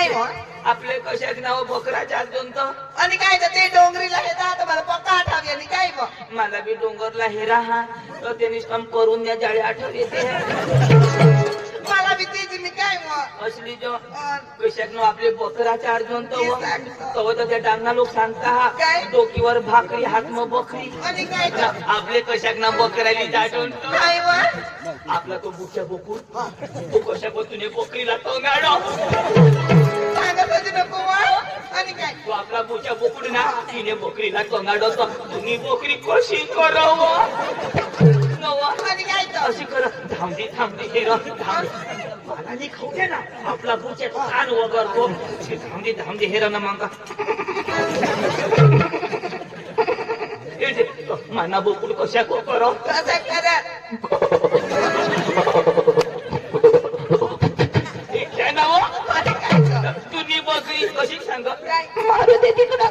हो आपले कशाक नाव बकराच्या दोन तर आणि काय तर ते डोंगरीला येतात मला पक्का आठावी आणि काय मग मला बी डोंगरला हेरा हा तर त्यांनी काम करून द्या जाळी आठव येते मला बी तेच मी काय मग असली जो कशाक नाव आपले बकराच्या अर्जुन तर त्या डांगना लोक सांगता काय? डोकीवर भाकरी हात मग बकरी आणि काय तर आपले कशाक नाव बकराली दाटून काय मग आपला तो बुच्या बोकून तो कशा बसून बकरीला तो गाडो सांगत होती नको मग आणि काय तो आपला बुच्या बोकुड ना तिने बकरीला कंगाडो तुम्ही बकरी कशी कराव आणि काय तर अशी कर थांबते हे मला नाही खाऊ दे ना आपला बुच्या कान वगरतो थांबते हे ना मग माना बोकुड कशा करो कसं करा तुम्ही बकरी कशी सांग काय मारू दे तिकडं